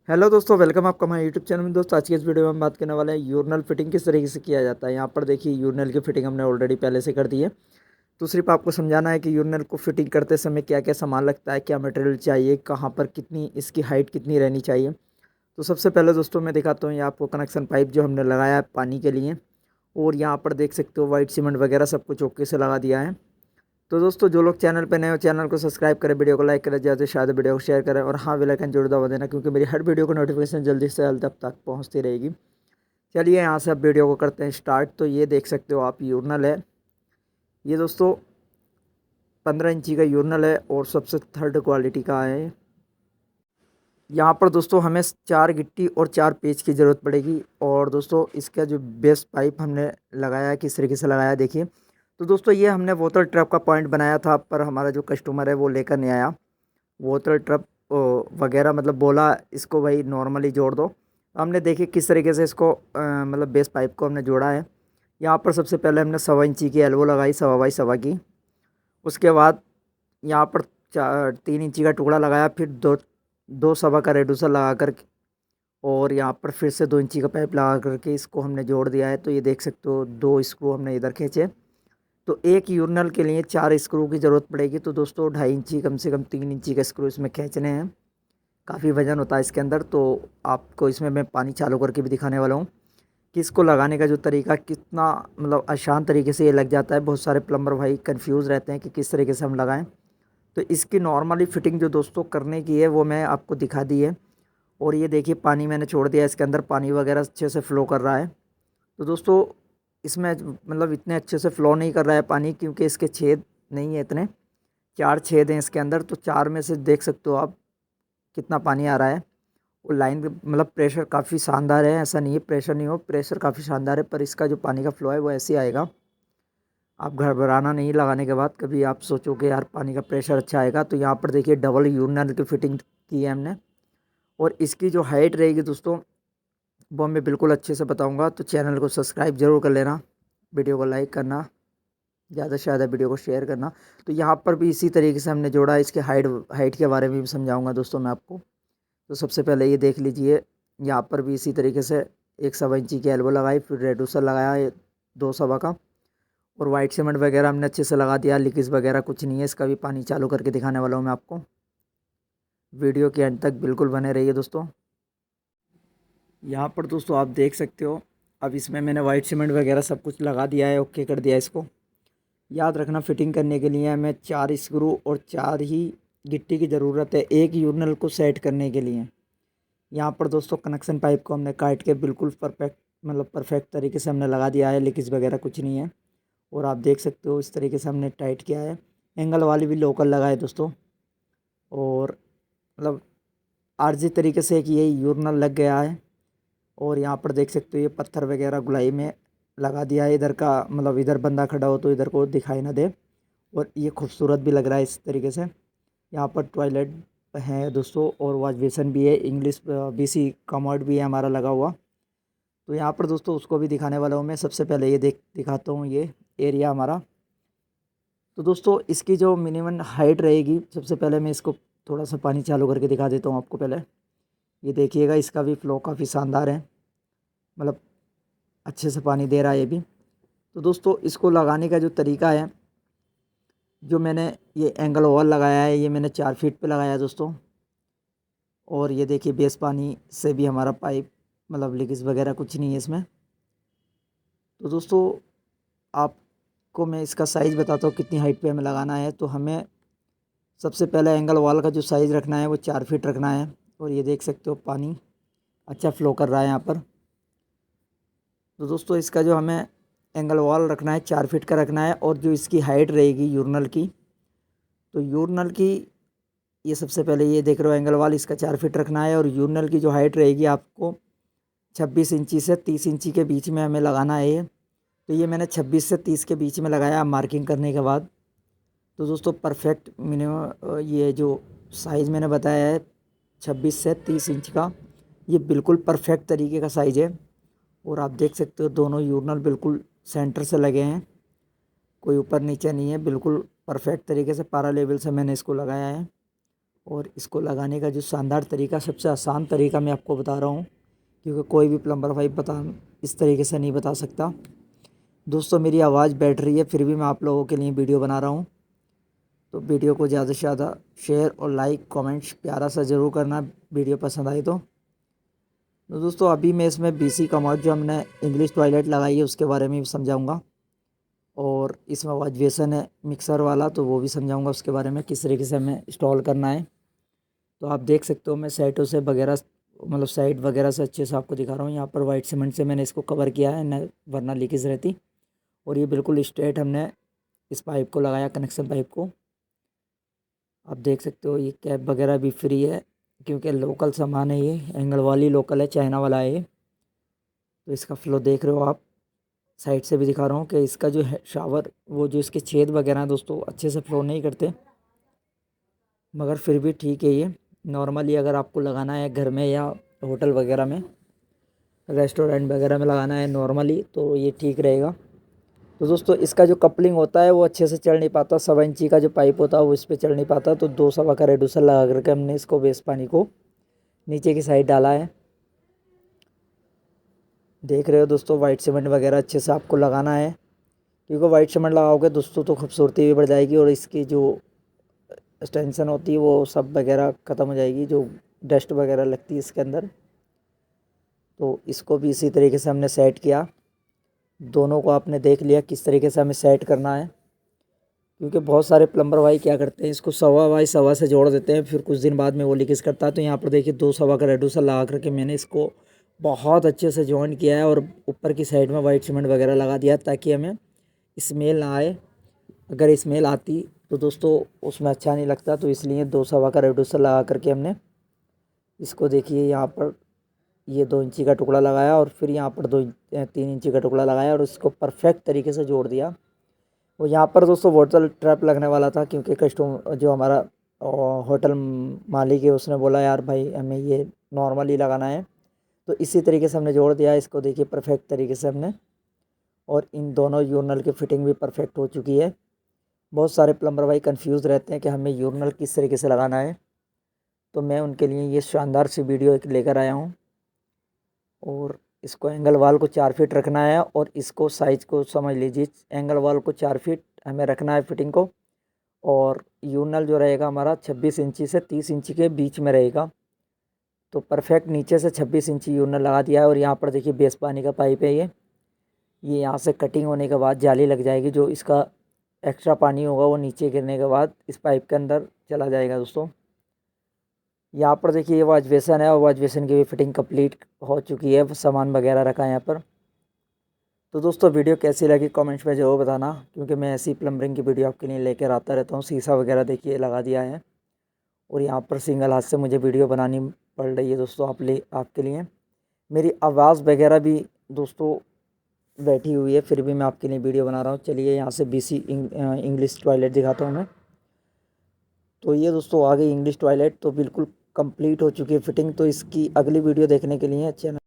Hello दोस्तों, welcome आपका हमारे यूट्यूब चैनल में। दोस्तों आज की इस वीडियो में हम बात करने वाले हैं यूरिनल फिटिंग किस तरीके से किया जाता है। यहाँ पर देखिए यूरिनल की फिटिंग हमने ऑलरेडी पहले से कर दी है। तो सिर्फ आपको समझाना है कि यूरिनल को फिटिंग करते समय क्या क्या सामान लगता है, क्या मटेरियल चाहिए, कहाँ पर कितनी इसकी हाइट कितनी रहनी चाहिए। तो सबसे पहले दोस्तों मैं दिखाता हूँ ये आपको कनेक्शन पाइप जो हमने लगाया है पानी के लिए। और यहाँ पर देख सकते हो वाइट सीमेंट वगैरह सब कुछ ओके से लगा दिया है। तो दोस्तों जो लोग चैनल पे नए हो चैनल को सब्सक्राइब करें, वीडियो को लाइक करें, ज़्यादा से ज़्यादा वीडियो को शेयर करें और हाँ बेल आइकन जरूर दबा देना, क्योंकि मेरी हर वीडियो को नोटिफिकेशन जल्दी से जल्द अब तक पहुंचती रहेगी। चलिए यहाँ से अब वीडियो को करते हैं स्टार्ट। तो ये देख सकते हो आप यूरिनल है। ये दोस्तों 15 इंची का यूरिनल है और सबसे थर्ड क्वालिटी का है। यहाँ पर दोस्तों हमें 4 गिट्टी और 4 पेच की ज़रूरत पड़ेगी। और दोस्तों इसका जो बेस पाइप हमने लगाया है किस तरीके से लगाया है देखिए। तो दोस्तों ये हमने वॉटर ट्रैप का पॉइंट बनाया था, पर हमारा जो कस्टमर है वो लेकर नहीं आया वॉटर ट्रप वगैरह, मतलब बोला इसको भाई नॉर्मली जोड़ दो। हमने देखिए किस तरीके से इसको मतलब बेस पाइप को हमने जोड़ा है। यहाँ पर सबसे पहले हमने 1.25 इंची की एल्बो लगाई, 1.25 बाई 1.25 की। उसके बाद यहाँ पर 3 इंची का टुकड़ा लगाया, फिर दो दो सवा का रेडूसर लगा कर और यहाँ पर फिर से 2 इंची का पाइप लगा करके इसको हमने जोड़ दिया है। तो ये देख सकते हो 2 स्क्रू हमने इधर खींचे। तो एक यूरिनल के लिए 4 स्क्रू की ज़रूरत पड़ेगी। तो दोस्तों 2.5 इंची कम से कम 3 इंची का स्क्रू इसमें खींचने हैं। काफ़ी वज़न होता है इसके अंदर। तो आपको इसमें मैं पानी चालू करके भी दिखाने वाला हूँ कि इसको लगाने का जो तरीका कितना मतलब आसान तरीके से ये लग जाता है। बहुत सारे प्लम्बर भाई कंफ्यूज रहते हैं कि किस तरीके से हम लगाएं। तो इसकी नॉर्मली फ़िटिंग जो दोस्तों करने की है वो मैं आपको दिखा दी है। और ये देखिए पानी मैंने छोड़ दिया, इसके अंदर पानी वगैरह अच्छे से फ़्लो कर रहा है। तो दोस्तों इसमें मतलब इतने अच्छे से फ़्लो नहीं कर रहा है पानी, क्योंकि इसके छेद नहीं है इतने। 4 छेद हैं इसके अंदर। तो 4 में से देख सकते हो आप कितना पानी आ रहा है। वो लाइन भी मतलब प्रेशर काफ़ी शानदार है, ऐसा नहीं है प्रेशर नहीं हो, प्रेशर काफ़ी शानदार है। पर इसका जो पानी का फ़्लो है वो ऐसे ही आएगा। आप घबराना नहीं, लगाने के बाद कभी आप सोचोगे यार पानी का प्रेशर अच्छा आएगा। तो यहाँ पर देखिए डबल यूरिनल की फ़िटिंग की है हमने। और इसकी जो हाइट रहेगी दोस्तों वो मैं बिल्कुल अच्छे से बताऊँगा। तो चैनल को सब्सक्राइब ज़रूर कर लेना, वीडियो को लाइक करना, ज़्यादा से ज़्यादा वीडियो को शेयर करना। तो यहाँ पर भी इसी तरीके से हमने जोड़ा है। इसके हाइट हाइट के बारे में भी समझाऊंगा दोस्तों मैं आपको। तो सबसे पहले ये देख लीजिए, यहाँ पर भी इसी तरीके से एक 1.25 इंची की एल्बो लगाई, फिर रेडूसर लगाया 2 सवा का। और वाइट सीमेंट वगैरह हमने अच्छे से लगा दिया, लीकेज वगैरह कुछ नहीं है। इसका भी पानी चालू करके दिखाने वाला हूँ मैं आपको। वीडियो के अंत तक बिल्कुल बने रहिए दोस्तों। यहाँ पर दोस्तों आप देख सकते हो अब इसमें मैंने वाइट सीमेंट वगैरह सब कुछ लगा दिया है, ओके कर दिया इसको। याद रखना फिटिंग करने के लिए हमें 4 स्क्रू और 4 ही गिट्टी की ज़रूरत है एक यूरिनल को सेट करने के लिए। यहाँ पर दोस्तों कनेक्शन पाइप को हमने काट के बिल्कुल परफेक्ट मतलब परफेक्ट तरीके से हमने लगा दिया है, लीकेज वगैरह कुछ नहीं है। और आप देख सकते हो इस तरीके से हमने टाइट किया है। एंगल वाली भी लोकल लगा है दोस्तों। और मतलब आरजी तरीके से कि ये यूरिनल लग गया है। और यहाँ पर देख सकते हो ये पत्थर वगैरह गुलाई में लगा दिया है। इधर का मतलब इधर बंदा खड़ा हो तो इधर को दिखाई ना दे। और ये खूबसूरत भी लग रहा है इस तरीके से। यहाँ पर टॉयलेट है दोस्तों और वॉश बेसिन भी है, इंग्लिश बीसी कमोड भी है हमारा लगा हुआ। तो यहाँ पर दोस्तों उसको भी दिखाने वाला हूँ मैं। सबसे पहले ये दिखाता हूँ ये एरिया हमारा। तो दोस्तों इसकी जो मिनिमम हाइट रहेगी, सबसे पहले मैं इसको थोड़ा सा पानी चालू करके दिखा देता हूँ आपको पहले। ये देखिएगा इसका भी फ़्लो काफ़ी शानदार है, मतलब अच्छे से पानी दे रहा है ये भी। तो दोस्तों इसको लगाने का जो तरीका है, जो मैंने ये एंगल ओवर लगाया है ये मैंने 4 फीट पे लगाया है दोस्तों। और ये देखिए बेस पानी से भी हमारा पाइप मतलब लीकेज वगैरह कुछ नहीं है इसमें। तो दोस्तों आपको मैं इसका साइज़ बताता हूँ कितनी हाइट पे हमें लगाना है। तो हमें सबसे पहले एंगल वॉल का जो साइज़ रखना है वो 4 फीट रखना है। और ये देख सकते हो पानी अच्छा फ़्लो कर रहा है यहाँ पर। तो दोस्तों इसका जो हमें एंगल वॉल रखना है 4 फीट का रखना है। और जो इसकी हाइट रहेगी यूरिनल की, तो यूरिनल की ये सबसे पहले ये देख रहे हो एंगल वाल इसका 4 फीट रखना है। और यूरिनल की जो हाइट रहेगी आपको 26 इंची से 30 इंची के बीच में हमें लगाना है ये। तो ये मैंने 26 से 30 के बीच में लगाया मार्किंग करने के बाद। तो दोस्तों परफेक्ट मिनिमम ये जो साइज़ मैंने बताया है 26 से 30 इंच का, ये बिल्कुल परफेक्ट तरीके का साइज़ है। और आप देख सकते हो दोनों यूरिनल बिल्कुल सेंटर से लगे हैं, कोई ऊपर नीचे नहीं है, बिल्कुल परफेक्ट तरीके से पारा लेवल से मैंने इसको लगाया है। और इसको लगाने का जो शानदार तरीका, सबसे आसान तरीका मैं आपको बता रहा हूँ, क्योंकि कोई भी प्लम्बर भाई इस तरीके से नहीं बता सकता। दोस्तों मेरी आवाज़ बैठ रही है, फिर भी मैं आप लोगों के लिए वीडियो बना रहा हूँ। तो वीडियो को ज़्यादा से ज़्यादा शेयर और लाइक कमेंट्स प्यारा सा ज़रूर करना, वीडियो पसंद आई तो। दोस्तों अभी मैं इसमें BC कमोड जो हमने इंग्लिश टॉयलेट लगाई है उसके बारे में भी समझाऊंगा, और इसमें वॉश बेसन है मिक्सर वाला, तो वो भी समझाऊंगा उसके बारे में, किस तरीके से हमें इंस्टॉल करना है। तो आप देख सकते हो मैं साइटों से वगैरह, मतलब साइड वगैरह से अच्छे से आपको दिखा रहा हूँ। यहाँ पर वाइट सीमेंट से मैंने इसको कवर किया है, न वरना लीकेज रहती। और ये बिल्कुल स्ट्रेट हमने इस पाइप को लगाया, कनेक्शन पाइप को। आप देख सकते हो ये कैप वगैरह भी फ्री है, क्योंकि लोकल सामान है, ये एंगल वाली लोकल है, चाइना वाला है ये। तो इसका फ्लो देख रहे हो आप, साइड से भी दिखा रहा हूँ कि इसका जो है शावर, वो जो इसके छेद वगैरह हैं दोस्तों अच्छे से फ्लो नहीं करते, मगर फिर भी ठीक है ये। नॉर्मली अगर आपको लगाना है घर में या होटल वगैरह में, रेस्टोरेंट वगैरह में लगाना है नॉर्मली, तो ये ठीक रहेगा। तो दोस्तों इसका जो कपलिंग होता है वो अच्छे से चढ़ नहीं पाता, 1.25 इंची का जो पाइप होता है वो इस पर चढ़ नहीं पाता। तो 2 सवा का रेड्यूसर लगा करके हमने इसको वेस्ट पानी को नीचे की साइड डाला है। देख रहे हो दोस्तों, वाइट सीमेंट वगैरह अच्छे से आपको लगाना है, क्योंकि वाइट सीमेंट लगाओगे दोस्तों तो खूबसूरती भी बढ़ जाएगी, और इसकी जो टेंशन होती है वो सब वगैरह ख़त्म हो जाएगी, जो डस्ट वगैरह लगती है इसके अंदर। तो इसको भी इसी तरीके से हमने सेट किया। दोनों को आपने देख लिया किस तरीके से हमें सेट करना है, क्योंकि बहुत सारे प्लम्बर भाई क्या करते हैं, इसको सवा बाई सवा से जोड़ देते हैं, फिर कुछ दिन बाद में वो लीकेज करता है। तो यहाँ पर देखिए 2 सवा का रेड्यूसर लगा करके मैंने इसको बहुत अच्छे से जॉइन किया है, और ऊपर की साइड में वाइट सीमेंट वगैरह लगा दिया, ताकि हमें स्मेल ना आए। अगर स्मेल आती तो दोस्तों उसमें अच्छा नहीं लगता, तो इसलिए 2 सवा का रेड्यूसर लगा करके हमने इसको, देखिए यहाँ पर ये 2 इंची का टुकड़ा लगाया, और फिर यहाँ पर 3 इंची का टुकड़ा लगाया, और इसको परफेक्ट तरीके से जोड़ दिया। और यहाँ पर दोस्तों वाटर ट्रैप लगने वाला था, क्योंकि कस्टमर जो हमारा होटल मालिक है उसने बोला यार भाई हमें ये नॉर्मली लगाना है, तो इसी तरीके से हमने जोड़ दिया। इसको देखिए परफेक्ट तरीके से हमने, और इन दोनों यूरिनल की फ़िटिंग भी परफेक्ट हो चुकी है। बहुत सारे प्लम्बर भाई कंफ्यूज रहते हैं कि हमें यूरिनल किस तरीके से लगाना है, तो मैं उनके लिए ये शानदार सी वीडियो एक लेकर आया हूँ। और इसको एंगल वाल को 4 फीट रखना है, और इसको साइज़ को समझ लीजिए, एंगल वाल को 4 फीट हमें रखना है फिटिंग को। और यूरिनल जो रहेगा हमारा 26 इंची से 30 इंची के बीच में रहेगा। तो परफेक्ट नीचे से 26 इंची यूरिनल लगा दिया है। और यहाँ पर देखिए बेस पानी का पाइप है, ये यहाँ से कटिंग होने के बाद जाली लग जाएगी, जो इसका एक्स्ट्रा पानी होगा वो नीचे गिरने के बाद इस पाइप के अंदर चला जाएगा दोस्तों। यहाँ पर देखिए ये वॉश बेसन है, और वॉश बेसन की भी फिटिंग कंप्लीट हो चुकी है, सामान वगैरह रखा है यहाँ पर। तो दोस्तों वीडियो कैसी लगी कमेंट्स में ज़रूर बताना, क्योंकि मैं ऐसी प्लम्बरिंग की वीडियो आपके लिए लेकर आता रहता हूँ। शीशा वगैरह देखिए लगा दिया है, और यहाँ पर सिंगल हाथ से मुझे वीडियो बनानी पड़ रही है दोस्तों आपके लिए। मेरी आवाज़ वगैरह भी दोस्तों बैठी हुई है, फिर भी मैं आपके लिए वीडियो बना रहा हूँ। चलिए यहाँ से BC इंग्लिश टॉयलेट दिखाता हूँ मैं। तो ये दोस्तों आ गई इंग्लिश टॉयलेट, तो बिल्कुल कंप्लीट हो चुकी है फिटिंग। तो इसकी अगली वीडियो देखने के लिए चैनल